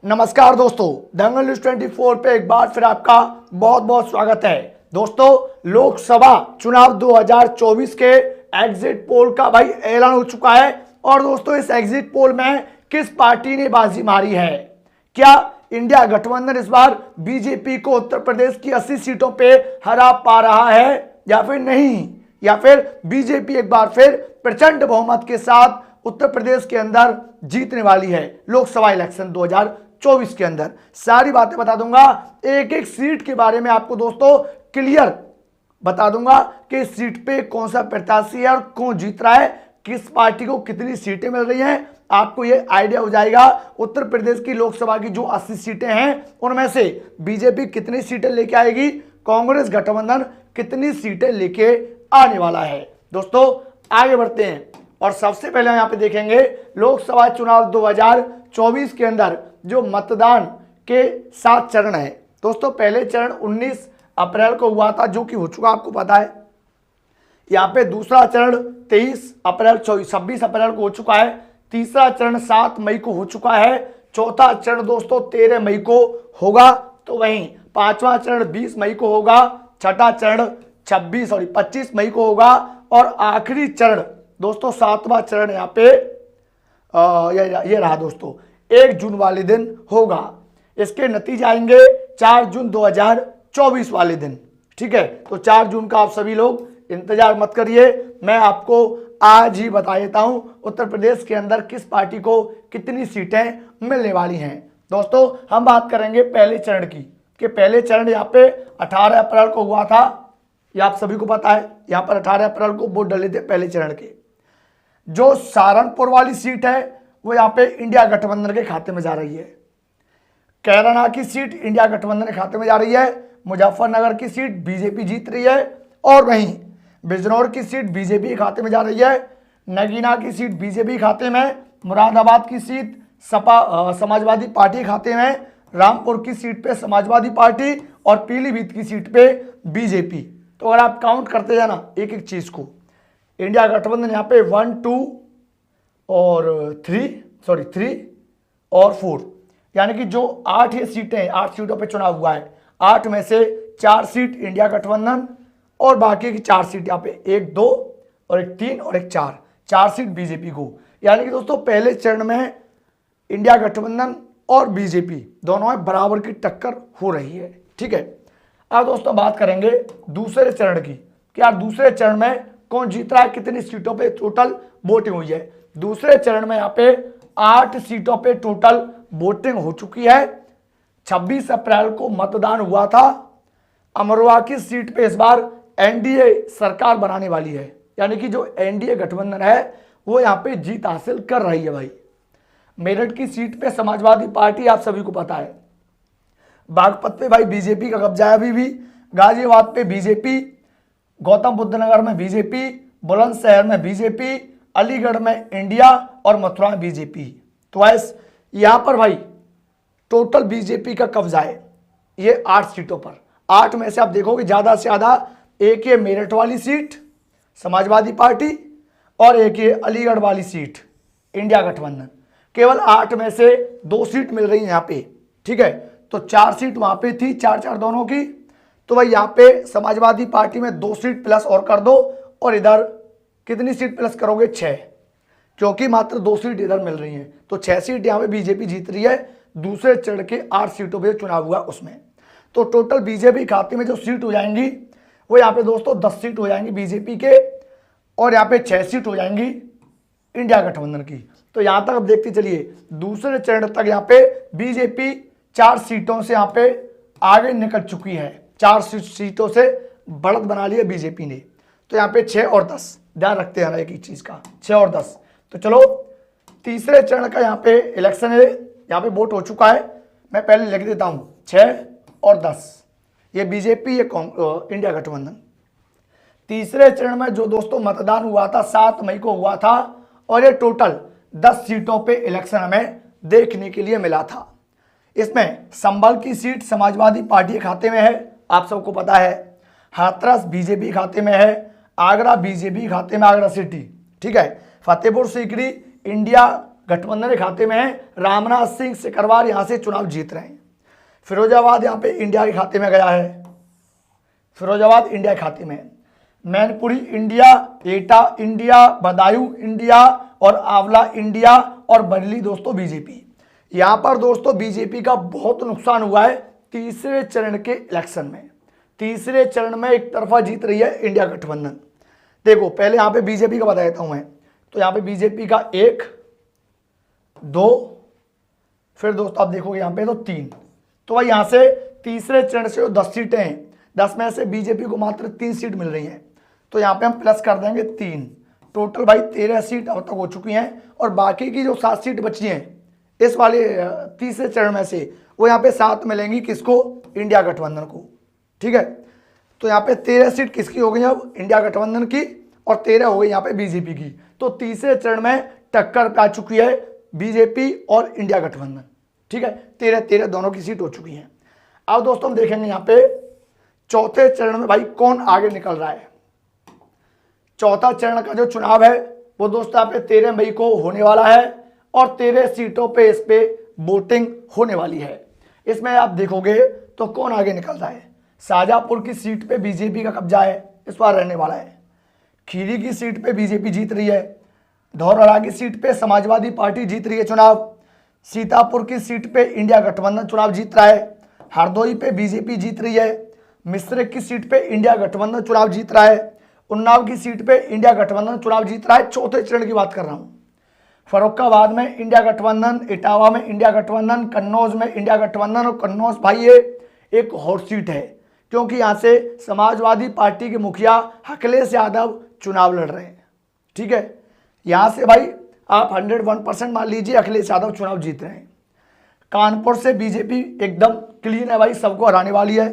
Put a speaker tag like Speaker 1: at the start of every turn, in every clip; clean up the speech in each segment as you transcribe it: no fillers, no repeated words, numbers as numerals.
Speaker 1: नमस्कार दोस्तों, दंगल न्यूज 24 पे एक बार फिर आपका बहुत बहुत स्वागत है। दोस्तों, लोकसभा चुनाव 2024 के एग्जिट पोल का भाई ऐलान हो चुका है। और दोस्तों, इस एग्जिट पोल में किस पार्टी ने बाजी मारी है? क्या इंडिया गठबंधन इस बार बीजेपी को उत्तर प्रदेश की 80 सीटों पे हरा पा रहा है या फिर नहीं? या फिर बीजेपी एक बार फिर प्रचंड बहुमत के साथ उत्तर प्रदेश के अंदर जीतने वाली है लोकसभा इलेक्शन 2024 के अंदर? सारी बातें बता दूंगा, एक एक सीट के बारे में आपको दोस्तों क्लियर बता दूंगा कि इस सीट पे कौन सा प्रत्याशी है और कौन जीत रहा है, किस पार्टी को कितनी सीटें मिल रही हैं। आपको ये आइडिया हो जाएगा उत्तर प्रदेश की लोकसभा की जो 80 सीटें हैं उनमें से बीजेपी कितनी सीटें लेके आएगी, कांग्रेस गठबंधन कितनी सीटें लेके आने वाला है। दोस्तों, आगे बढ़ते हैं और सबसे पहले हम यहाँ पे देखेंगे लोकसभा चुनाव 2024 के अंदर जो मतदान के 7 चरण है। दोस्तों, पहले चरण 19 अप्रैल को हुआ था, जो कि हो चुका आपको पता है। यहाँ पे दूसरा चरण 26 अप्रैल को हो चुका है। तीसरा चरण 7 मई को हो चुका है। चौथा चरण दोस्तों 13 मई को होगा, तो वहीं पांचवा चरण 20 मई को होगा। छठा चरण 25 मई को होगा और आखिरी चरण दोस्तों 7वां चरण यहाँ पे ये रहा दोस्तों, 1 जून वाले दिन होगा। इसके नतीजे आएंगे 4 जून 2024 वाले दिन। ठीक है, तो 4 जून का आप सभी लोग इंतजार मत करिए, मैं आपको आज ही बता देता हूं उत्तर प्रदेश के अंदर किस पार्टी को कितनी सीटें मिलने वाली हैं। दोस्तों, हम बात करेंगे पहले चरण की, कि पहले चरण यहाँ पे 18 अप्रैल को हुआ था। ये आप सभी को पता है, यहाँ पर 18 अप्रैल को वोट डले थे पहले चरण के। जो सहारनपुर वाली सीट है वो यहाँ पे इंडिया गठबंधन के खाते में जा रही है। कैराना की सीट इंडिया गठबंधन के खाते में जा रही है। मुजफ्फरनगर की सीट बीजेपी जीत रही है और वहीं बिजनौर की सीट बीजेपी के खाते में जा रही है। नगीना की सीट बीजेपी खाते में। मुरादाबाद की सीट समाजवादी पार्टी खाते में। रामपुर की सीट पे समाजवादी पार्टी और पीलीभीत की सीट पे बीजेपी। तो अगर आप काउंट करते जाना एक एक चीज को, इंडिया गठबंधन यहाँ पे 1, 2 और 3 और 4, यानी कि जो 8 ये सीटें, 8 सीटों पे चुनाव हुआ है, 8 में से 4 सीट इंडिया गठबंधन और बाकी की 4 सीट यहाँ पे 1, 2 और 1, 3 और 1, 4 सीट बीजेपी को। यानी कि दोस्तों पहले चरण में इंडिया गठबंधन और बीजेपी दोनों में बराबर की टक्कर हो रही है। ठीक है, अब दोस्तों बात करेंगे दूसरे चरण की, कि यार दूसरे चरण में कौन जीत रहा है, कितनी सीटों पे टोटल वोटिंग हुई है। दूसरे चरण में यहाँ पे 8 सीटों पे टोटल वोटिंग हो चुकी है। 26 अप्रैल को मतदान हुआ था। अमरोहा की सीट पे इस बार एनडीए सरकार बनाने वाली है, यानी कि जो एनडीए गठबंधन है वो यहाँ पे जीत हासिल कर रही है भाई। मेरठ की सीट पे समाजवादी पार्टी आप सभी को पता है। बागपत पे भाई बीजेपी का कब्जा है अभी भी। गाजियाबाद पे बीजेपी, गौतम बुद्ध नगर में बीजेपी, बुलंदशहर में बीजेपी, अलीगढ़ में इंडिया और मथुरा में बीजेपी। तो ऐसे यहाँ पर भाई टोटल बीजेपी का कब्जा है ये 8 सीटों पर। 8 में से आप देखोगे ज्यादा से ज्यादा एक ये मेरठ वाली सीट समाजवादी पार्टी और एक ये अलीगढ़ वाली सीट इंडिया गठबंधन। केवल 8 में से 2 सीट मिल रही है यहाँ पे। ठीक है, तो 4 सीट वहां पे थी, 4-4 दोनों की। तो भाई यहाँ पे समाजवादी पार्टी में 2 सीट प्लस और कर दो और इधर कितनी सीट प्लस करोगे? 6, क्योंकि मात्र 2 सीट इधर मिल रही हैं। तो 6 सीट यहाँ पे बीजेपी जीत रही है। दूसरे चरण के 8 सीटों पे चुनाव हुआ उसमें तो टोटल बीजेपी खाते में जो सीट हो जाएंगी वो यहाँ पे दोस्तों 10 सीट हो जाएंगी बीजेपी के और यहाँ पे 6 सीट हो जाएंगी इंडिया गठबंधन की। तो यहाँ तक अब देखते चलिए दूसरे चरण तक यहाँ पे बीजेपी 4 सीटों से यहाँ पे आगे निकल चुकी है। 4 सीटों से बढ़त बना ली है बीजेपी ने। तो यहाँ पे 6 और 10 ध्यान रखते हैं ना एक ही चीज का, 6 और 10। तो चलो तीसरे चरण का यहाँ पे इलेक्शन है, यहाँ पे वोट हो चुका है। मैं पहले लिख देता हूँ 6 और 10, ये बीजेपी, ये इंडिया गठबंधन। तीसरे चरण में जो दोस्तों मतदान हुआ था 7 मई को हुआ था और ये टोटल 10 सीटों पे इलेक्शन हमें देखने के लिए मिला था। इसमें संभल की सीट समाजवादी पार्टी के खाते में है, आप सबको पता है। हाथरस बीजेपी खाते में है। आगरा बीजेपी खाते में, आगरा सिटी। ठीक है, फतेहपुर सीकरी इंडिया गठबंधन के खाते में है। रामनाथ सिंह सिकरवार यहां से चुनाव जीत रहे हैं। फिरोजाबाद यहां पे इंडिया के खाते में गया है, फिरोजाबाद इंडिया के खाते में। मैनपुरी इंडिया, एटा इंडिया, बदायूं इंडिया और आंवला इंडिया और बरेली दोस्तों बीजेपी। यहां पर दोस्तों बीजेपी का बहुत नुकसान हुआ है तीसरे चरण के इलेक्शन में। तीसरे चरण में एक तरफा जीत रही है इंडिया गठबंधन। देखो पहले यहां पे बीजेपी का बता देता हूं मैं, तो यहां पे बीजेपी का 1 2, फिर दोस्तों आप देखोगे यहां पे तो 3। तो भाई यहां से तीसरे चरण से 10 सीटें हैं, 10 में से बीजेपी को मात्र 3 सीट मिल रही हैं। तो यहां पे हम प्लस कर देंगे 3, टोटल भाई 13 सीट अब तक हो चुकी हैं। और बाकी की जो 7 सीट बची हैं इस वाले तीसरे चरण में से, वो यहाँ पे 7 मिलेंगी किसको? इंडिया गठबंधन को। ठीक है, तो यहाँ पे 13 सीट किसकी हो गई अब? इंडिया गठबंधन की, और 13 हो गई यहाँ पे बीजेपी की। तो तीसरे चरण में टक्कर पे आ चुकी है बीजेपी और इंडिया गठबंधन। ठीक है, 13-13 दोनों की सीट हो चुकी है। अब दोस्तों हम देखेंगे यहाँ पे चौथे चरण में भाई कौन आगे निकल रहा है। चौथा चरण का जो चुनाव है वो दोस्तों यहाँ पे 13 मई को होने वाला है और 13 सीटों पे इस पे वोटिंग होने वाली है। इसमें आप देखोगे तो कौन आगे निकल रहा है। शाहजहांपुर की सीट पे बीजेपी का कब्जा है, इस बार रहने वाला है। खीरी की सीट पे बीजेपी जीत रही है। धौरहरा की सीट पे समाजवादी पार्टी जीत रही है चुनाव। सीतापुर की सीट पे इंडिया गठबंधन चुनाव जीत रहा है। हरदोई पे बीजेपी जीत रही है। मिश्रिक की सीट पे इंडिया गठबंधन चुनाव जीत रहा है। उन्नाव की सीट पे इंडिया गठबंधन चुनाव जीत रहा है। चौथे चरण की बात कर रहा हूं। फर्रुखाबाद में इंडिया गठबंधन, इटावा में इंडिया गठबंधन, कन्नौज में इंडिया गठबंधन। और कन्नौज भाई ये एक हॉट सीट है क्योंकि यहां से समाजवादी पार्टी के मुखिया अखिलेश यादव चुनाव लड़ रहे हैं। ठीक है, यहां से भाई आप 101% मान लीजिए अखिलेश यादव चुनाव जीत रहे हैं। कानपुर से बीजेपी एकदम क्लीन है भाई, सबको हराने वाली है।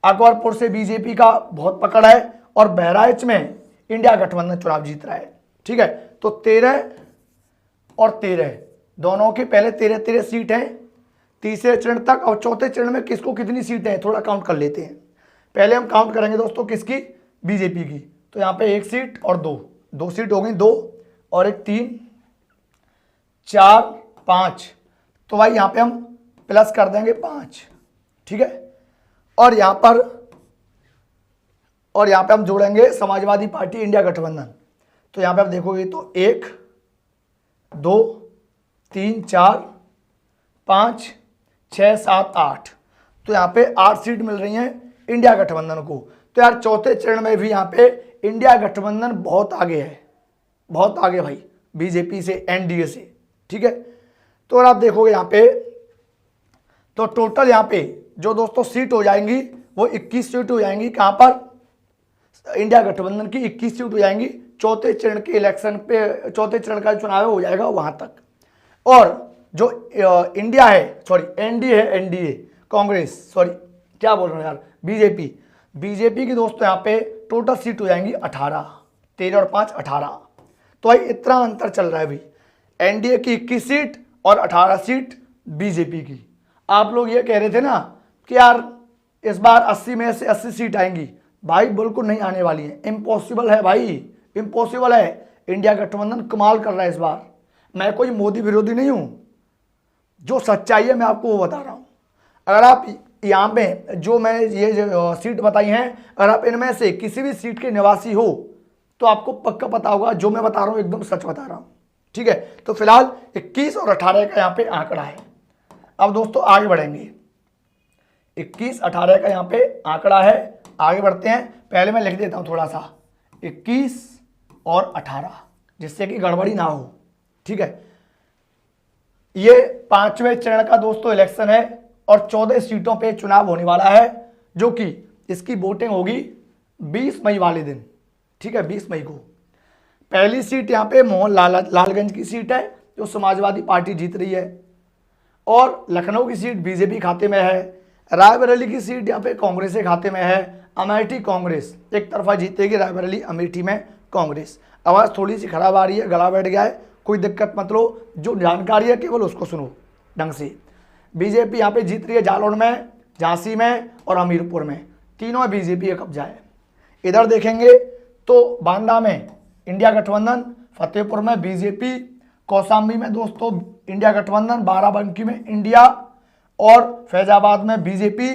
Speaker 1: अकबरपुर से बीजेपी का बहुत पकड़ है और बहराइच में इंडिया गठबंधन चुनाव जीत रहा है। ठीक है, तो 13 और 13 दोनों की पहले 13-13 सीट हैं तीसरे चरण तक। और चौथे चरण में किसको कितनी सीटें हैं थोड़ा काउंट कर लेते हैं। पहले हम काउंट करेंगे दोस्तों किसकी? बीजेपी की। तो यहाँ पे 1 सीट और 2 सीट हो गई, 2 और 1 3 4 5। तो भाई यहाँ पे हम प्लस कर देंगे 5। ठीक है, और यहाँ पे हम जोड़ेंगे समाजवादी पार्टी इंडिया गठबंधन। तो यहाँ पे आप देखोगे तो 1 2 3 4 5 6 7 8। तो यहाँ पे 8 सीट मिल रही हैं इंडिया गठबंधन को। तो यार चौथे चरण में भी यहाँ पे इंडिया गठबंधन बहुत आगे है, बहुत आगे भाई बीजेपी से, एनडीए से। ठीक है, तो अगर आप देखोगे यहाँ पे तो टोटल यहाँ पे जो दोस्तों सीट हो जाएंगी वो 21 सीट हो जाएंगी। कहाँ पर? इंडिया गठबंधन की 21 सीट हो जाएंगी। चौथे चरण के इलेक्शन पे, चौथे चरण का चुनाव हो जाएगा वहां तक। और जो इंडिया है, सॉरी एनडीए है, एनडीए कांग्रेस, सॉरी क्या बोल रहा हूँ यार, बीजेपी की दोस्तों यहाँ पे टोटल सीट हो जाएंगी 18, 13 और 5 18। तो भाई इतना अंतर चल रहा है भाई, एनडीए की 21 सीट और 18 सीट बीजेपी की। आप लोग ये कह रहे थे ना कि यार इस बार 80 में से 80 सीट आएंगी, भाई बिल्कुल नहीं आने वाली है, इम्पॉसिबल है भाई, इम्पॉसिबल है। इंडिया गठबंधन कमाल कर रहा है इस बार। मैं कोई मोदी विरोधी नहीं हूं, जो सच्चाई है मैं आपको वो बता रहा हूं। अगर आप यहाँ पे जो मैं ये जो सीट बताई हैं, अगर आप इनमें से किसी भी सीट के निवासी हो तो आपको पक्का पता होगा जो मैं बता रहा हूँ एकदम सच बता रहा हूँ। ठीक है, तो फिलहाल 21 और 18 का यहाँ पे आंकड़ा है। अब दोस्तों आगे बढ़ेंगे, 21-18 का यहाँ पे आंकड़ा है, आगे बढ़ते हैं। पहले मैं लिख देता हूँ थोड़ा सा 21 और 18 जिससे कि गड़बड़ी ना हो। ठीक है, ये 5वें चरण का दोस्तों इलेक्शन है और 14 सीटों पे चुनाव होने वाला है, जो कि इसकी वोटिंग होगी 20 मई वाले दिन। ठीक है, 20 मई को। पहली सीट यहाँ पे मोहन लालगंज की सीट है जो समाजवादी पार्टी जीत रही है, और लखनऊ की सीट बीजेपी खाते में है। रायबरेली की सीट यहाँ पे कांग्रेस के खाते में है। अमेठी कांग्रेस एक तरफा जीतेगी, रायबरेली अमेठी में कांग्रेस। आवाज़ थोड़ी सी खराब आ रही है, गला बैठ गया है, कोई दिक्कत मत लो, जो जानकारी है केवल उसको सुनो ढंग से। बीजेपी यहाँ पे जीत रही है जालौन में, झांसी में और हमीरपुर में, तीनों बीजेपी का कब्जा है। इधर देखेंगे तो बांदा में इंडिया गठबंधन, फतेहपुर में बीजेपी, कौशाम्बी में दोस्तों इंडिया गठबंधन, बाराबंकी में इंडिया और फैजाबाद में बीजेपी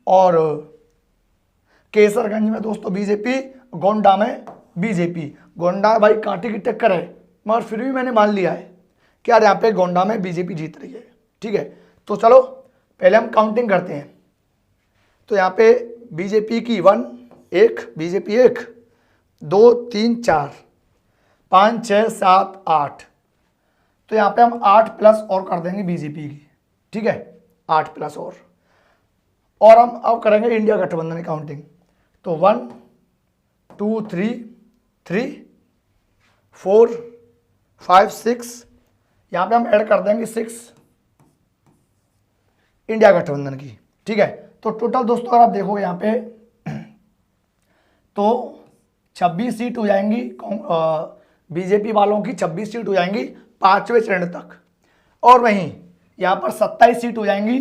Speaker 1: और केसरगंज में दोस्तों बीजेपी, गोंडा में बीजेपी। गोंडा भाई कांटे की टक्कर है, मगर फिर भी मैंने मान लिया है कि यार यहाँ पे गोंडा में बीजेपी जीत रही है। ठीक है, तो चलो पहले हम काउंटिंग करते हैं। तो यहाँ पे बीजेपी की 1 बीजेपी 1 2 3 4 5 6 7 8। तो यहाँ पे हम 8 प्लस और कर देंगे बीजेपी की। ठीक है, 8 प्लस और हम अब करेंगे इंडिया गठबंधन की काउंटिंग। तो 1 2 3 4 5 6, यहाँ पे हम ऐड कर देंगे 6 इंडिया गठबंधन की। ठीक है, तो टोटल दोस्तों अगर आप देखोगे यहाँ पे तो 26 सीट हो जाएंगी बीजेपी वालों की, 26 सीट हो जाएंगी 5वें चरण तक, और वहीं यहाँ पर 27 सीट हो जाएंगी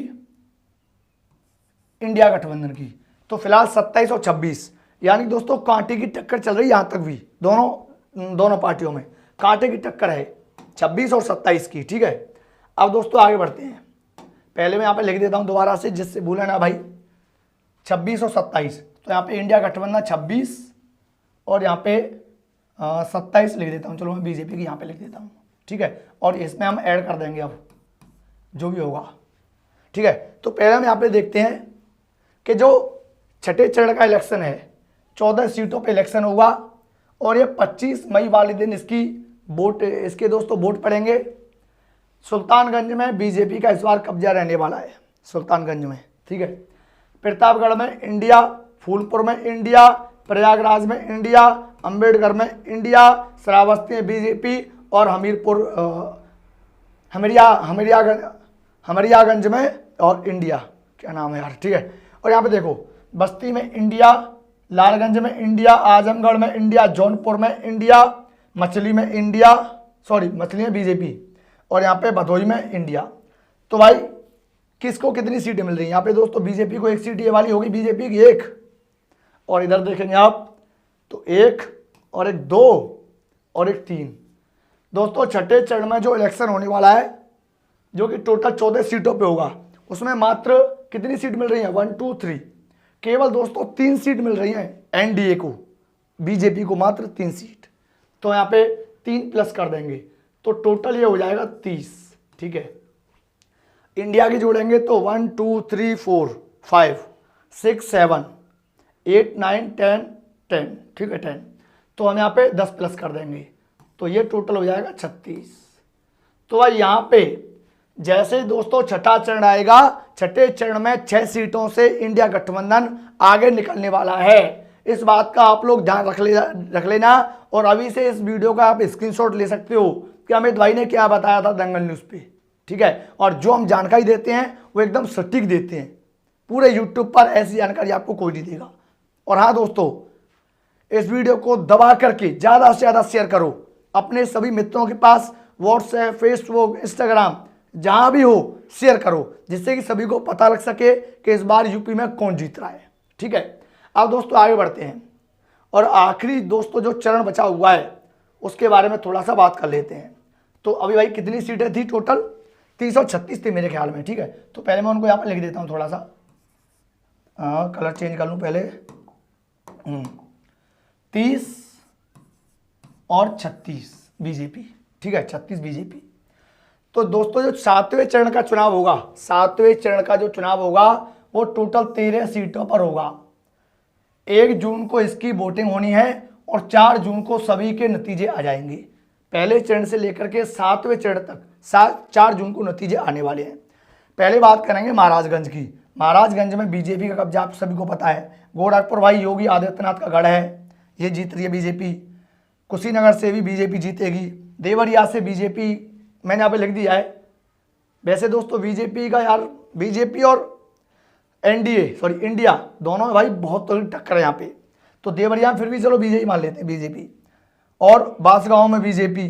Speaker 1: इंडिया गठबंधन की। तो फिलहाल 27 और 26 यानी दोस्तों कांटे की टक्कर चल रही है। यहाँ तक भी दोनों पार्टियों में कांटे की टक्कर है 26 और 27 की। ठीक है, अब दोस्तों आगे बढ़ते हैं। पहले मैं यहाँ पे लिख देता हूँ दोबारा से, जिससे भूले ना भाई, 26 और 27। तो यहाँ पे इंडिया गठबंधन 26 और यहाँ पे 27 लिख देता हूँ। चलो मैं बीजेपी की यहाँ पे लिख देता हूँ। ठीक है, और इसमें हम ऐड कर देंगे अब जो भी होगा। ठीक है, तो पहले हम यहाँ पे देखते हैं कि जो छठे चरण का इलेक्शन है, 14 सीटों पे इलेक्शन होगा और ये 25 मई वाले दिन इसके दोस्तों वोट पड़ेंगे। सुल्तानगंज में बीजेपी का इस बार कब्जा रहने वाला है, सुल्तानगंज में। ठीक है, प्रतापगढ़ में इंडिया, फूलपुर में इंडिया, प्रयागराज में इंडिया, अंबेडकर में इंडिया, श्रावस्ती में बीजेपी और हमिरियागंज में और इंडिया, क्या नाम है यार। ठीक है, और यहाँ पे देखो बस्ती में इंडिया, लालगंज में इंडिया, आजमगढ़ में इंडिया, जौनपुर में इंडिया, मछली में बीजेपी और यहाँ पे भदोही में इंडिया। तो भाई किसको कितनी सीटें मिल रही हैं यहाँ पे दोस्तों? बीजेपी को 1 सीट ये वाली होगी, बीजेपी की 1, और इधर देखेंगे आप तो 1 और 1 2 और 1 3। दोस्तों छठे चरण में जो इलेक्शन होने वाला है, जो कि टोटल 14 सीटों पे होगा, उसमें मात्र कितनी सीट मिल रही है? 1 2 3, केवल दोस्तों 3 सीट मिल रही हैं एनडीए को, बीजेपी को मात्र 3 सीट। तो यहाँ पे 3 प्लस कर देंगे तो टोटल ये हो जाएगा 30। ठीक है, इंडिया की जोड़ेंगे तो 1 2 3 4 5 6 7 8 9 10। ठीक है, 10। तो हम यहाँ पे 10 प्लस कर देंगे तो ये टोटल हो जाएगा 36। तो भाई यहाँ पे जैसे दोस्तों छठा चरण आएगा, छठे चरण में 6 सीटों से इंडिया गठबंधन आगे निकलने वाला है। इस बात का आप लोग ध्यान रख लेना, और अभी से इस वीडियो का आप स्क्रीनशॉट ले सकते हो कि अमित भाई ने क्या बताया था दंगल न्यूज़ पे। ठीक है, और जो हम जानकारी देते हैं वो एकदम सटीक देते हैं, पूरे यूट्यूब पर ऐसी जानकारी आपको कोई नहीं देगा। और हाँ दोस्तों, इस वीडियो को दबा करके ज़्यादा से ज़्यादा शेयर करो अपने सभी मित्रों के पास, व्हाट्सएप, फेसबुक, इंस्टाग्राम, जहां भी हो शेयर करो, जिससे कि सभी को पता लग सके कि इस बार यूपी में कौन जीत रहा है। ठीक है, अब दोस्तों आगे बढ़ते हैं और आखिरी दोस्तों जो चरण बचा हुआ है उसके बारे में थोड़ा सा बात कर लेते हैं। तो अभी भाई कितनी सीटें थी टोटल? 336 थी मेरे ख्याल में। ठीक है, तो पहले मैं उनको यहाँ पर लिख देता हूँ, थोड़ा सा कलर चेंज कर लूँ पहले। 30 और 36 बीजेपी। ठीक है, 36 बीजेपी। तो दोस्तों जो 7वें चरण का चुनाव होगा, 7वें चरण का जो चुनाव होगा वो टोटल 13 सीटों पर होगा। 1 जून को इसकी वोटिंग होनी है और 4 जून को सभी के नतीजे आ जाएंगे। पहले चरण से लेकर के 7वें चरण तक 4 जून को नतीजे आने वाले हैं। पहले बात करेंगे महाराजगंज की। महाराजगंज में बीजेपी का कब्जा आप सभी को पता है। गोरखपुर भाई योगी आदित्यनाथ का गढ़ है, ये जीत रही है बीजेपी। कुशीनगर से भी बीजेपी जीतेगी। देवरिया से बीजेपी, मैंने यहाँ पे लिख दिया है। वैसे दोस्तों बीजेपी का यार, बीजेपी और इंडिया दोनों भाई बहुत टक्कर है यहाँ पे। तो देवरिया में फिर भी चलो बीजेपी मान लेते हैं, बीजेपी। और बांसगांव में बीजेपी।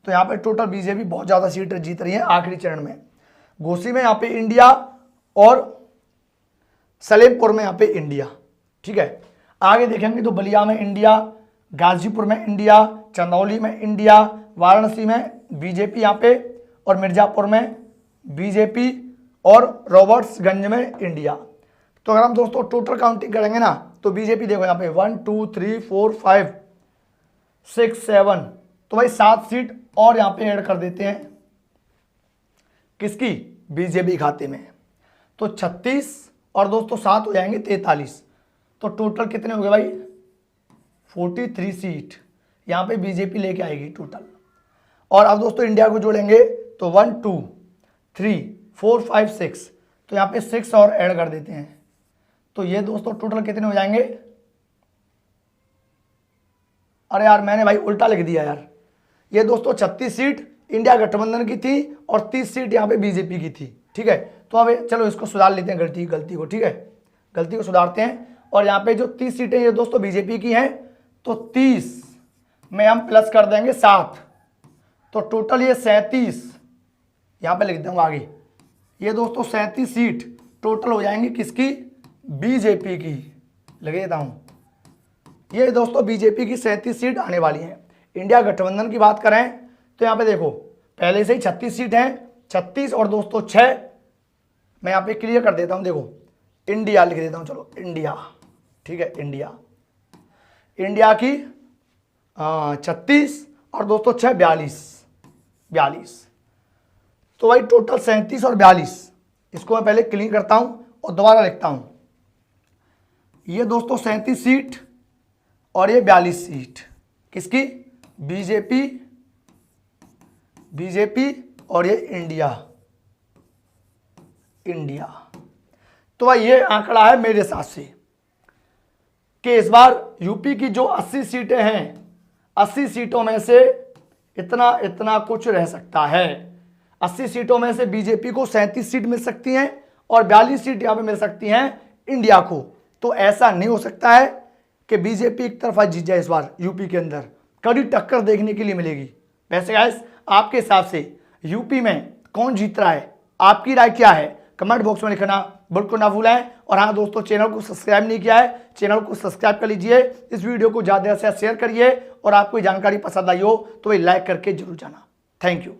Speaker 1: तो यहाँ पे टोटल बीजेपी बहुत ज़्यादा सीटें जीत रही है आखिरी चरण में। घोसी में यहाँ पे इंडिया और सलेमपुर में यहाँ पे इंडिया। ठीक है, आगे देखेंगे तो बलिया में इंडिया, गाजीपुर में इंडिया, चंदौली में इंडिया, वाराणसी में बीजेपी यहाँ पे, और मिर्जापुर में बीजेपी, और रॉबर्ट्सगंज में इंडिया। तो अगर हम दोस्तों टोटल काउंटिंग करेंगे ना तो बीजेपी देखो यहाँ पे 1 2 3 4 5 6 7, तो भाई 7 सीट और यहाँ पे ऐड कर देते हैं किसकी, बीजेपी खाते में। तो 36 और दोस्तों 7 हो जाएंगे 43, तो टोटल कितने हो गए भाई 43 सीट यहाँ पे बीजेपी लेके आएगी टोटल। और अब दोस्तों इंडिया को जोड़ेंगे तो 1 2 3 4 5 6, तो यहाँ पे 6 और ऐड कर देते हैं, तो ये दोस्तों टोटल कितने हो जाएंगे। अरे यार मैंने भाई उल्टा लिख दिया यार, ये दोस्तों 36 सीट इंडिया गठबंधन की थी और 30 सीट यहाँ पे बीजेपी की थी, ठीक है। तो अब चलो इसको सुधार लेते हैं गलती को, ठीक है, गलती को सुधारते हैं। और यहाँ पे जो 30 सीटें ये दोस्तों बीजेपी की हैं, तो 30 में हम प्लस कर देंगे 7, तो टोटल ये 37 यहाँ पे लिख दूंगा आगे। ये दोस्तों 37 सीट टोटल हो जाएंगी किसकी, बीजेपी की, लगे देता हूँ। ये दोस्तों बीजेपी की 37 सीट आने वाली हैं। इंडिया गठबंधन की बात करें तो यहाँ पे देखो पहले से ही 36 सीट हैं, 36 और दोस्तों 6, मैं यहाँ पे क्लियर कर देता हूँ, देखो इंडिया लिख देता हूँ, चलो इंडिया, ठीक है, इंडिया की 36 और दोस्तों 6 42, तो भाई टोटल 37 और 42। इसको मैं पहले क्लीन करता हूँ और दोबारा लिखता हूँ। ये दोस्तों 37 सीट और ये 42 सीट किसकी, बीजेपी और ये इंडिया। तो भाई ये आंकड़ा है मेरे हिसाब से कि इस बार यूपी की जो 80 सीटें हैं, 80 सीटों में से इतना कुछ रह सकता है। 80 सीटों में से बीजेपी को 37 सीट मिल सकती हैं और 42 सीट यहाँ पे मिल सकती हैं इंडिया को। तो ऐसा नहीं हो सकता है कि बीजेपी एक तरफा जीत जाए। इस बार यूपी के अंदर कड़ी टक्कर देखने के लिए मिलेगी। वैसे गाइस आपके हिसाब से यूपी में कौन जीत रहा है, आपकी राय क्या है, कमेंट बॉक्स में लिखना बिल्कुल ना भूलें। और हाँ दोस्तों, चैनल को सब्सक्राइब नहीं किया है, चैनल को सब्सक्राइब कर लीजिए। इस वीडियो को ज़्यादा से ज़्यादा शेयर करिए और आपको जानकारी पसंद आई हो तो लाइक करके जरूर जाना। Thank you.